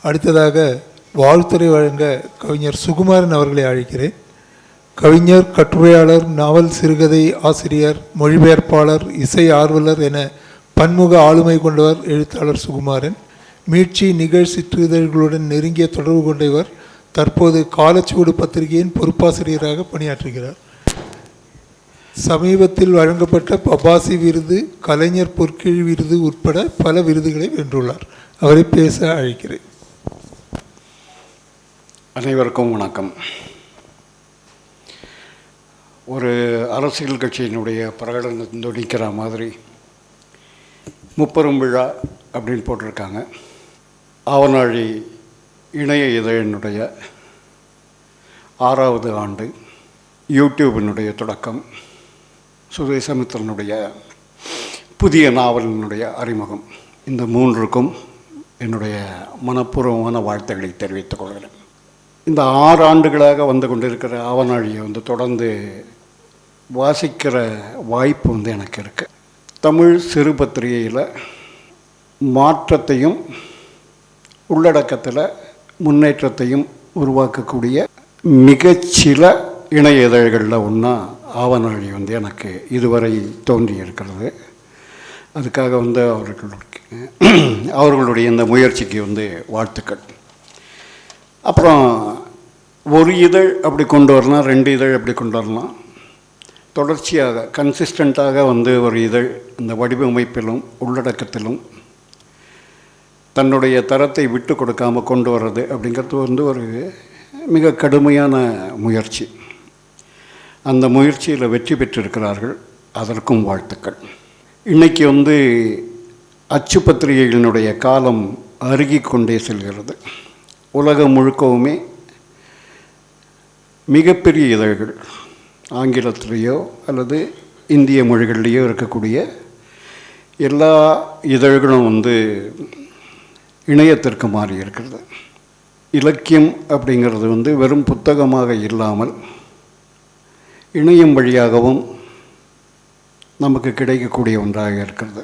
அடுத்ததாக வாழ்த்துரை வழங்க கவிஞர் சுகுமாரன் அவர்களை அழைக்கிறேன். கவிஞர், கட்டுரையாளர், நாவல் சிறுகதை ஆசிரியர், மொழிபெயர்ப்பாளர், இசை ஆர்வலர் என பன்முக ஆளுமை கொண்டவர் எழுத்தாளர் சுகுமாரன். மீட்சி நிகழ் சிற்றிதழ்களுடன் நெருங்கிய தொடர்பு கொண்டவர். தற்போது காலச்சுவடு பத்திரிகையின் பொறுப்பாசிரியராக பணியாற்றுகிறார். சமீபத்தில் வழங்கப்பட்ட பபாசி விருது, கலைஞர் பொற்கிழி விருது உட்பட பல விருதுகளை வென்றுள்ளார். அவரை பேச அழைக்கிறேன். அனைவருக்கும் வணக்கம். ஒரு அரசியல் கட்சியினுடைய பிரகடனத்தை துணிக்கிற மாதிரி முப்பெரும் விழா அப்படின்னு போட்டிருக்காங்க. ஆவநாழி இணைய இதழினுடைய 6வது ஆண்டு, யூடியூபினுடைய தொடக்கம், சுதேசமித்திரனுடைய புதிய நாவலினுடைய அறிமுகம், இந்த மூன்றுக்கும் என்னுடைய மனப்பூர்வமான வாழ்த்துக்களை தெரிவித்துக் கொள்கிறேன். இந்த 6 ஆண்டுகளாக வந்து கொண்டிருக்கிற ஆவநாழியை தொடர்ந்து வாசிக்கிற வாய்ப்பு எனக்கு இருக்குது. தமிழ் சிறு பத்திரிகையில் மாற்றத்தையும் உள்ளடக்கத்தில் முன்னேற்றத்தையும் உருவாக்கக்கூடிய மிகச்சில இணைய இதழ்களில் ஒன்றா ஆவநாழி எனக்கு இதுவரை தோன்றி இருக்கிறது. அதுக்காக அவர்களுடைய இந்த முயற்சிக்கு வாழ்த்துக்கள். அப்புறம் ஒரு இதழ் அப்படி கொண்டு வரலாம், 2 இதழ் அப்படி கொண்டு வரலாம். தொடர்ச்சியாக கன்சிஸ்டண்ட்டாக ஒரு இதழ் இந்த வடிவமைப்பிலும் உள்ளடக்கத்திலும் தன்னுடைய தரத்தை விட்டு கொடுக்காமல் கொண்டு வர்றது அப்படிங்கிறது ஒரு மிக கடுமையான முயற்சி. அந்த முயற்சியில் வெற்றி பெற்றிருக்கிறார்கள். அதற்கும் வாழ்த்துக்கள். இன்றைக்கி அச்சு பத்திரிகைகளினுடைய காலம் அருகி கொண்டே செல்கிறது. உலகம் முழுக்கவுமே மிகப்பெரிய இதழ்கள், ஆங்கிலத்திலேயோ அல்லது இந்திய மொழிகளிலேயோ இருக்கக்கூடிய எல்லா இதழ்களும் இணையத்திற்கு மாறி இருக்கிறது. இலக்கியம் அப்படிங்கிறது வெறும் புத்தகமாக இல்லாமல் இணையம் வழியாகவும் நமக்கு கிடைக்கக்கூடிய ஒன்றாக இருக்கிறது.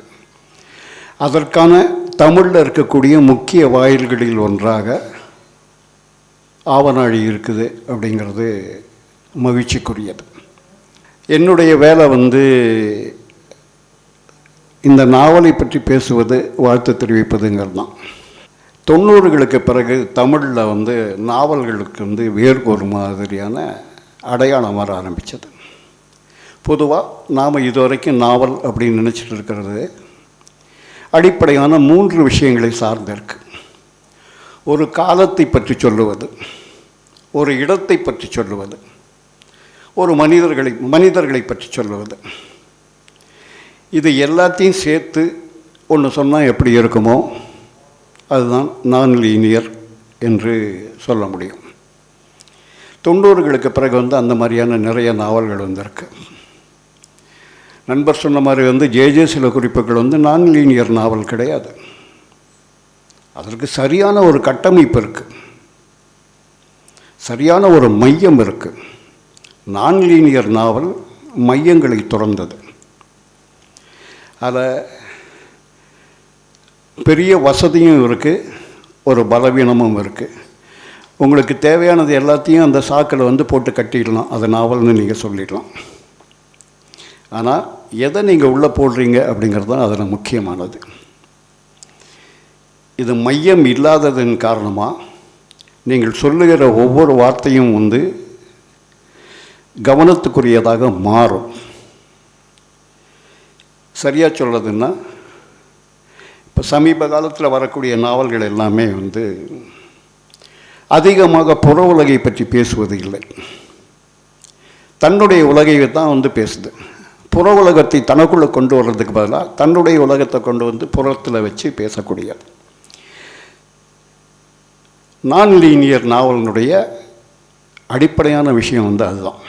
அதற்கான தமிழில் இருக்கக்கூடிய முக்கிய வாயில்களில் ஒன்றாக ஆவநாழி இருக்குது அப்படிங்கிறது மகிழ்ச்சிக்குரியது. என்னுடைய வேலை இந்த நாவலை பற்றி பேசுவது, வாழ்த்து தெரிவிப்பதுங்கிறது தான். 90களுக்கு பிறகு தமிழில் நாவல்களுக்கு வேறு ஒரு மாதிரியான அடையாளம் வர ஆரம்பித்தது. பொதுவாக நாம் இதுவரைக்கும் நாவல் அப்படின்னு நினச்சிட்டு இருக்கிறது அடிப்படையான 3 விஷயங்களை சார்ந்திருக்கு. ஒரு காலத்தை பற்றி சொல்லுவது, ஒரு இடத்தை பற்றி சொல்லுவது, ஒரு மனிதர்களை பற்றி சொல்லுவது. இது எல்லாத்தையும் சேர்த்து ஒன்று சொன்னால் எப்படி இருக்குமோ அதுதான் நான் லீனியர் என்று சொல்ல முடியும். 90களுக்கு பிறகு அந்த மாதிரியான நிறைய நாவல்கள் வந்திருக்கு. நண்பர் சொன்ன மாதிரி ஜே சில குறிப்புகள் நான் லீனியர் நாவல் கிடையாது. அதற்கு சரியான ஒரு கட்டமைப்பு இருக்குது, சரியான ஒரு மையம் இருக்குது. நான் லீனியர் நாவல் மையங்களை துறந்தது. அதில் பெரிய வசதியும் இருக்குது, ஒரு பலவீனமும் இருக்குது. உங்களுக்கு தேவையானது எல்லாத்தையும் அந்த சாக்கில் போட்டு கட்டிடலாம், அதை நாவல்னு நீங்கள் சொல்லிடலாம். ஆனால் எதை நீங்கள் உள்ளே போடுறீங்க அப்படிங்கிறது தான் அதில் முக்கியமானது. இது மையம் இல்லாததன் காரணமாக நீங்கள் சொல்லுகிற ஒவ்வொரு வார்த்தையும் கவனத்துக்குரியதாக மாறும். சரியாக சொல்கிறதுன்னா, இப்போ சமீப காலத்தில் வரக்கூடிய நாவல்கள் எல்லாமே அதிகமாக புற உலகை பற்றி பேசுவது இல்லை, தன்னுடைய உலகை தான் பேசுது. புற உலகத்தை தனக்குள்ளே கொண்டு வர்றதுக்கு பதிலாக தன்னுடைய உலகத்தை கொண்டு புறத்தில் வச்சு பேசக்கூடியது. நான் லீனியர் நாவலினுடைய அடிப்படையான விஷயம் அதுதான்.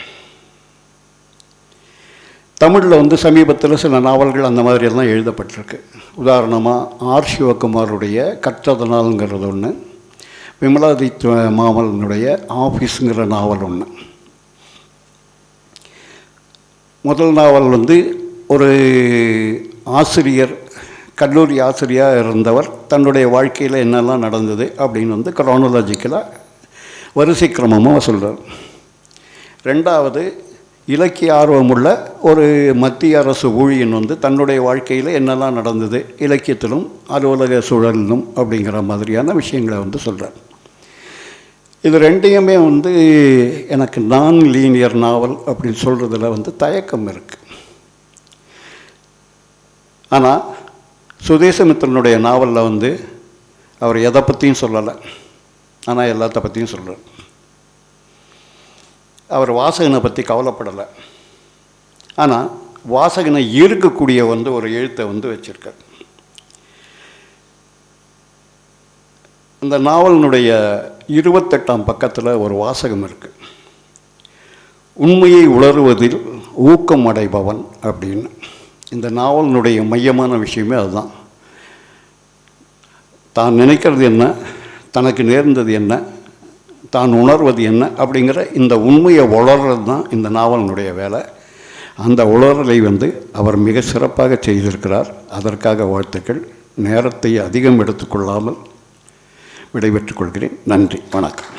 தமிழில் சமீபத்தில் சில நாவல்கள் அந்த மாதிரியெல்லாம் எழுதப்பட்டிருக்கு. உதாரணமாக ஆர் சிவகுமாருடைய கற்றதனால்ங்கிறது ஒன்று, விமலாதித்ய மாமலனுடைய ஆஃபீஸுங்கிற நாவல் ஒன்று. முதல் நாவல் ஒரு ஆசிரியர் கல்லூரி ஆசிரியராக இருந்தவர் தன்னுடைய வாழ்க்கையில் என்னெல்லாம் நடந்தது அப்படின்னு வந்து குரோனாலஜிக்கலாக வரிசை கிரமமாக சொல்கிறார். ரெண்டாவது, இலக்கிய ஆர்வமுள்ள ஒரு மத்திய அரசு ஊழியன் வந்து தன்னுடைய வாழ்க்கையில் என்னெல்லாம் நடந்தது இலக்கியத்திலும் அலுவலக சூழலிலும் அப்படிங்கிற மாதிரியான விஷயங்களை வந்து சொல்கிறார். இது ரெண்டையுமே வந்து எனக்கு நான் லீனியர் நாவல் அப்படின்னு சொல்கிறதுல வந்து தயக்கம் இருக்குது. ஆனால் சுதேசமித்திரனுடைய நாவலில் வந்து அவர் எதை பற்றியும் சொல்லலை, ஆனால் எல்லாத்த பற்றியும் சொல்கிறார். அவர் வாசகனை பற்றி கவலைப்படலை, ஆனால் வாசகனை ஈர்க்கக்கூடிய வந்து ஒரு எழுத்தை வந்து வச்சுருக்கார். இந்த நாவலினுடைய 28ஆம் பக்கத்தில் ஒரு வாசகம் இருக்குது. உண்மையை உணர்வதில் ஊக்கம் அடைபவன் அப்படின்னு. இந்த நாவலினுடைய மையமான விஷயமே அதுதான். தான் நினைக்கிறது என்ன, தனக்கு நேர்ந்தது என்ன, தான் உணர்வது என்ன அப்படிங்கிற இந்த உண்மையை உணர்றது தான் இந்த நாவலினுடைய வேலை. அந்த உணர்தலை வந்து அவர் மிக சிறப்பாக செய்திருக்கிறார். அதற்காக வாழ்த்துக்கள். நேரத்தை அதிகம் எடுத்துக்கொள்ளாமல் விடைபெற்றுக் கொள்கிறேன். நன்றி, வணக்கம்.